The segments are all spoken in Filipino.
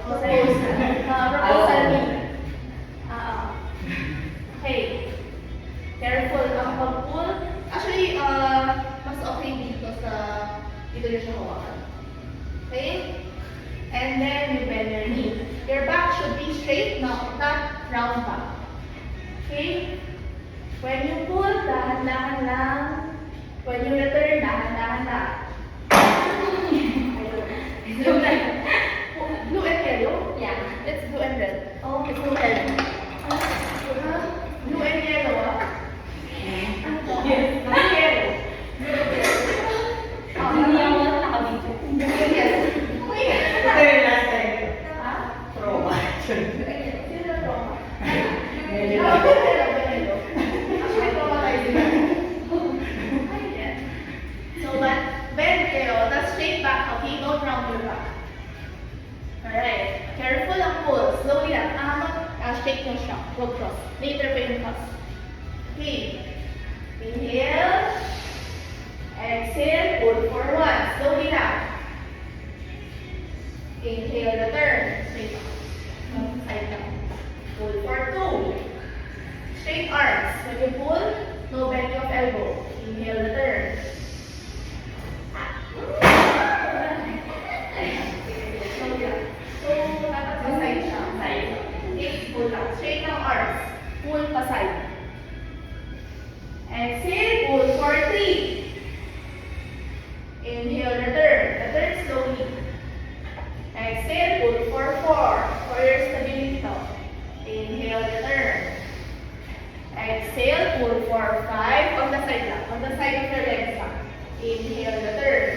Proposal me. Okay. Careful ang pag-pull. Actually, mas okay dito sa dito yung siya hawakan. Okay? And then you bend your knee. Your back should be straight, not round back. Okay? When you pull, dahan-dahan lang. When you return, dahan-dahan lang. Blue and yellow? Yeah. It's blue and red. Oh, it's blue and red. Blue and yellow, ah? Yes. Blue yellow. Hindi ako nakabito. Yes. Ito yung last time. Ha? Trauma. Sino trauma? Medyo Actually, trauma tayo din. So, but bend kayo. That's straight back, okay? Don't round your back. Alright. Careful ang pull. Slowly lang. Straight yung shock. Go cross. Later pa yung cross. Okay. Inhale. Exhale. Pull for 1. Slowly lang. Inhale, return. Straight up. Side lang. Pull for 2. Straight arms. When you pull, no bending of elbow. Inhale, return. Slowly lang. So, dapat sa side siya. Side. Pull lang. Straight lang arms. Pull pa side. Exhale, pull for 3. Inhale, return. Return slowly. Exhale, pull for 4. For your stability now. Inhale, return. Exhale, pull for 5. On the side lang. On the side of your legs lang. Inhale, return.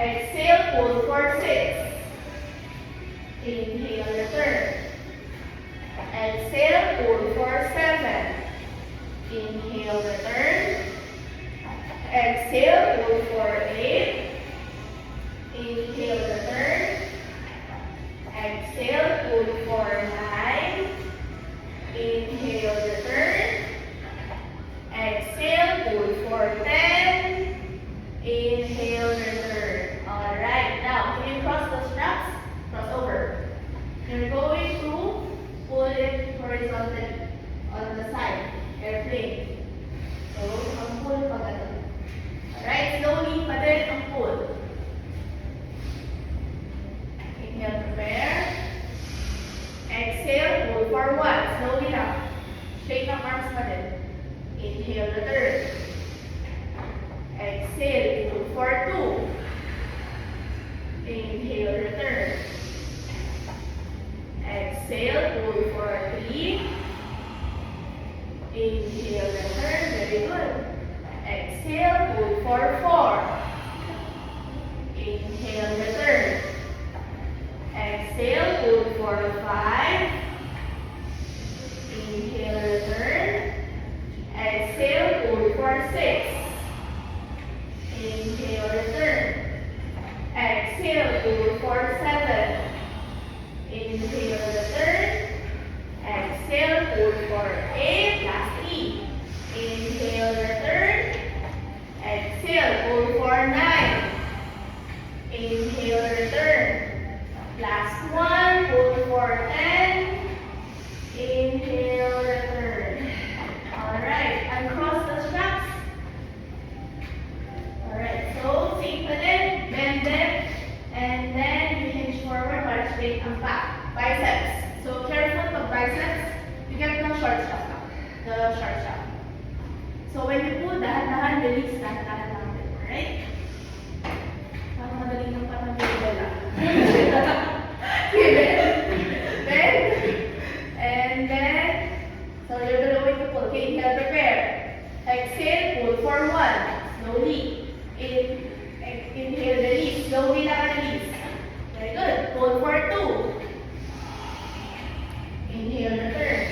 Exhale, pull for 6. Inhale, return. Exhale, pull for 7. Inhale, return. Exhale, pull for 8. Inhale, return. Exhale, pull for 9. Inhale, return. Exhale, pull for 10. Inhale, return. Alright, now can you cross the straps? Cross over. You're going to pull it horizontally on the side. Airplane. So, ang pull pa ganun. Alright, slowly pa din ang pull. Inhale, prepare. Exhale, pull for 1. Slowly lang. Straight ang arms pa din. Inhale, return. Exhale, pull for 2. Inhale, return. Exhale, pull for 3. Inhale, return. Very good. Exhale, pull for 4. Inhale, return. Exhale, pull for 5. Inhale, return. Exhale, pull for 6. Inhale, return. Exhale, pull for 7. Inhale, return. Exhale, pull for 8. Last 3. Inhale, return. Exhale, pull for 9. Inhale, return. Last 1, pull for 10. Inhale, return. Alright, uncross the straps. Alright, so same pa din. Bend it. And then you hinge forward para straight ang back. Biceps. So careful pag biceps. You get the short strap now. The short strap. So when you pull, dahan-dahan, release, dahan-dahan lang din. Alright? Parang madali ng parang bibela. Bend. And then, so you're going to pull. Okay, inhale, prepare. Exhale, pull for 1. Slowly. Inhale, release. Slowly lang release. Very good. Pull for 2. Inhale, return.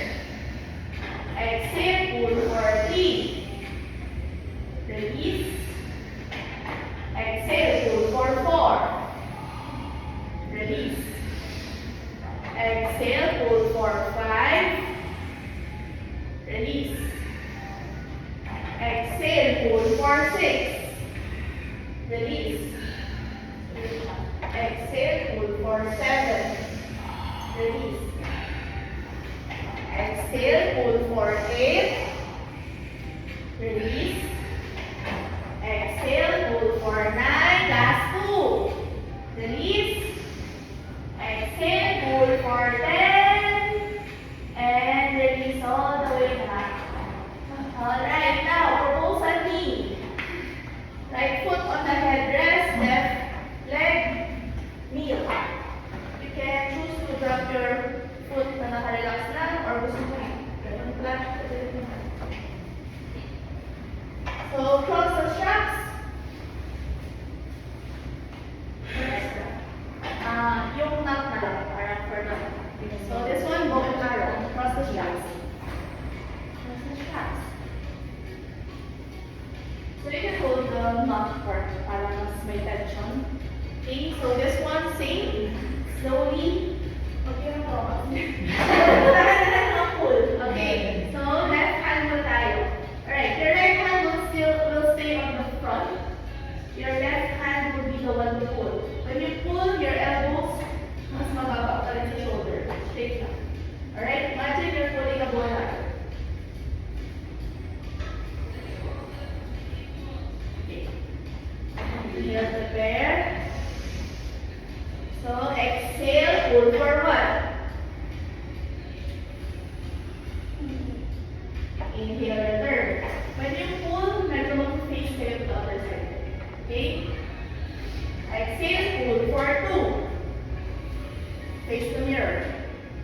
Exhale, pull for 3. Release. Exhale, pull for 4. Release. Exhale, pull for 5. Release. Exhale, pull for 6. Release. Exhale, pull for 7. Exhale, pull for 8. Release. Exhale, pull for 9. Last 2. Release. Exhale, pull for 10. And release all the way back. Alright, now proposal knee. Right foot on the headrest, left leg, kneel. You can choose to drop your foot na nakarelax lang or gusto mo ganun lang. So, cross the straps. Yung knot na lang, parang for knot. So, this one, bow and arrow. Cross the straps. Cross the straps. So, you can hold the knot part para mas may tension. Okay, so this one, same. Slowly. Okay, no problem. Okay, so left hand mo tayo. Alright, your right hand will stay on the front. Your left hand will be the one to pull. When you pull, your elbows mas mababa pa rin sa shoulder. Straight lang. Alright, imagine you're pulling a bola. Okay. Here, prepare. So, exhale, pull for 1. Inhale, return. When you pull, medyo mag-face kayo to the other side. Okay? Exhale, pull for 2. Face the mirror.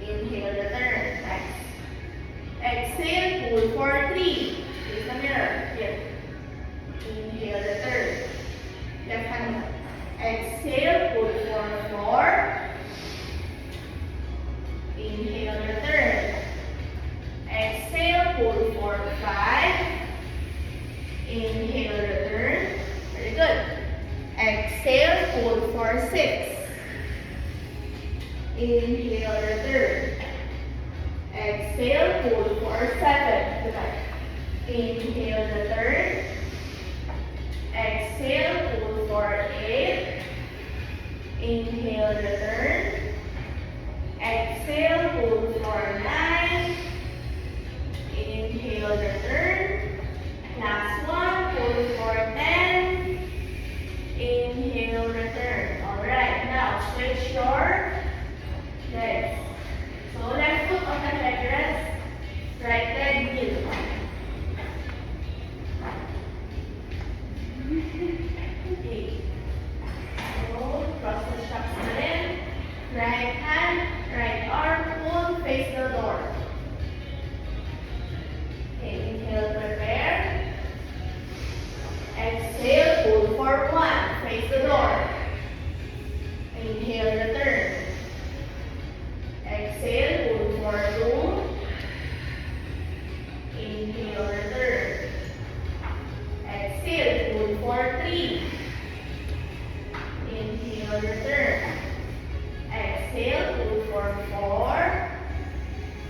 Inhale, return. Nice. Exhale, pull for 3. Face the mirror. Here. Inhale, return. Left hand. Exhale, pull for 4. Inhale, return. Exhale, pull for 5. Inhale, return. Very good. Exhale, pull for 6. Inhale, return. Exhale, pull for 7. Good night. Inhale, return. Exhale, pull for 8. Inhale, return. Exhale, pull for 9. Inhale, return. Last one, pull for 10. Inhale, return. Alright, now switch your legs. So left foot on the headrest, right leg kneel. Okay. So cross the straps na rin. Right hand, right arm, pull, face the door. Okay, inhale, prepare. Exhale, pull for 1, face the door. Inhale, return. Exhale, pull for 2. Inhale, return. Exhale, pull for 3. Inhale, return. Exhale, pull for 4.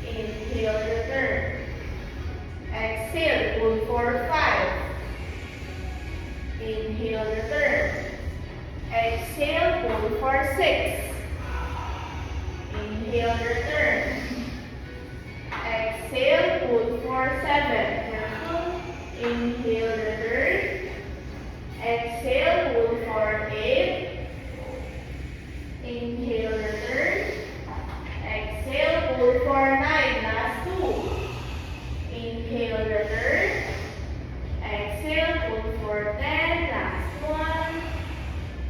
Inhale, return. Exhale, pull for 5. Inhale, return. Exhale, pull for 6. Inhale, return. Exhale, pull for 7. Careful. Inhale, return. Exhale, pull for 8. Inhale, return. Exhale, pull for 9. Last 2. Inhale, return. Exhale, pull for 10. Last 1.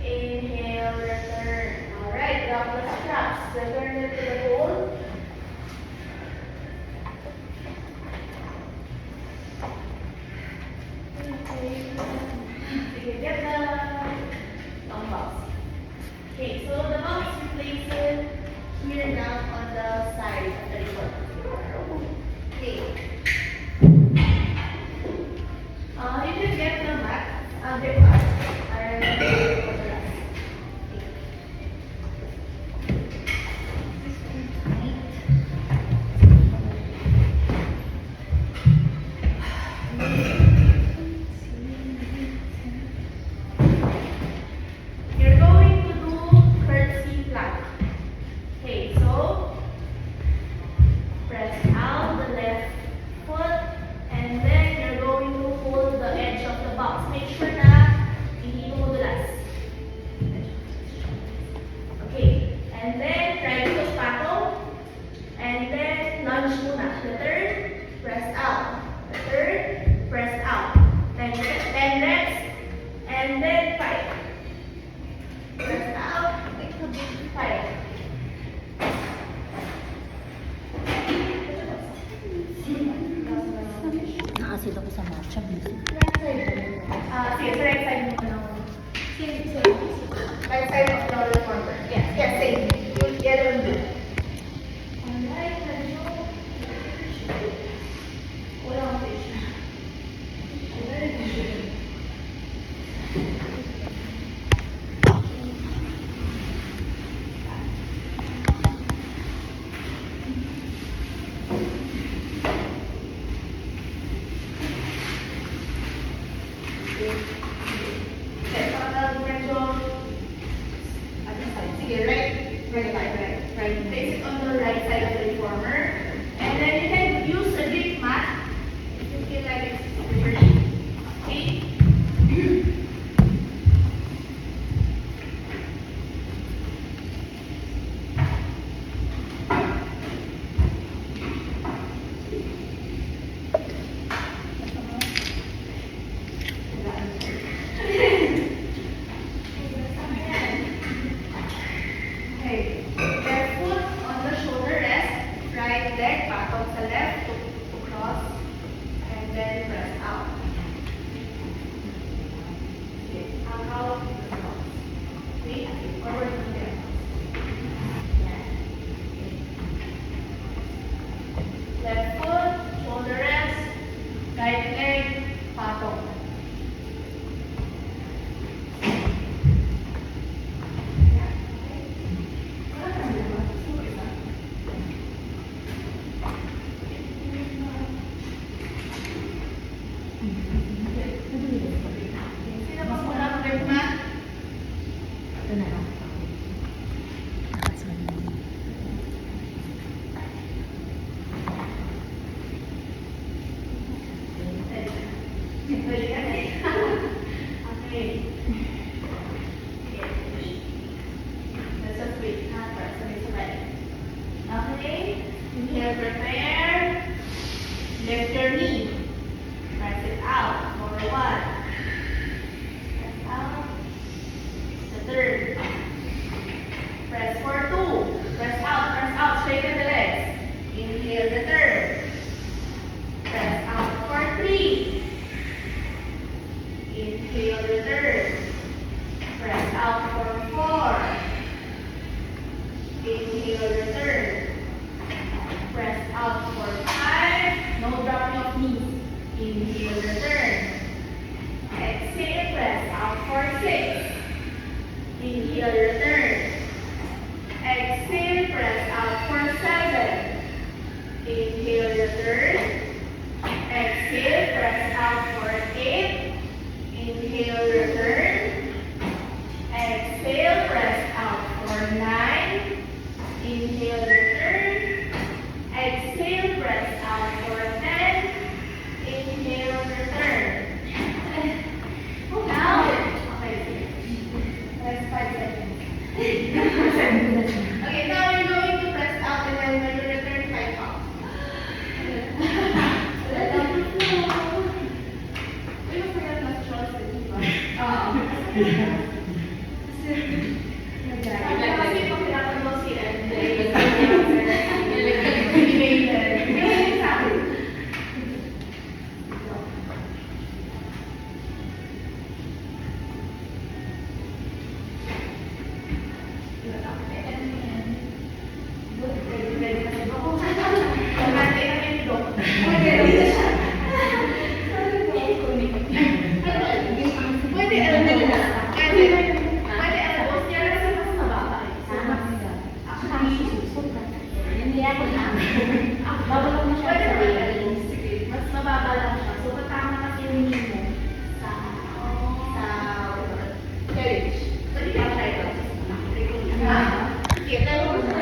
Inhale, return. Alright, drop the straps. Return it to the hole. Okay, get the long box. Okay, so the box you place it here down on the side of the report. Okay. You can get the mat, the mat, and Place it on the right side of the reformer. And then you can use a grip mat if you feel like it's slippery. Okay? Okay. Left foot on the shoulder rest. Right leg patong sa left to cross. And then press out. Okay. Out. Okay. Forward to the left foot, shoulder rest. Right leg patong. Sino pa muna ang grip mat? Pwede ka na eh. Okay. Let's just wait. Para sabay-sabay. Okay. Inhale, prepare. Lift your knee. Press it out for 1. Press out. The third. Press for 2. Press out, straighten the legs. Inhale the third. Press out for 3. Inhale the third. Press out for 4. Inhale the third. Press out for 5. No dropping of knees. Inhale the third. Exhale, press out for 6. Inhale the third. Exhale, press out for 7. Inhale the third. Exhale, press out for 8. Inhale the third. Exhale, press out for 9. Inhale the third. Exhale, press out for 10. Inhale the third. Now, okay, that's 5 seconds. Okay, now you're going to press out and then when you return, 5 up. We don't forget not trust the diba? Kasi pag pinapagawa si MJ, Ganyan sa akin. Pwede elbows. Pwede elbows. Kaya kasi mas mababa. Hindi ako na. Babalong na siya. Pwede naman elbows. Sige. Mas mababa lang siya. So, patama kasi yung knee mo.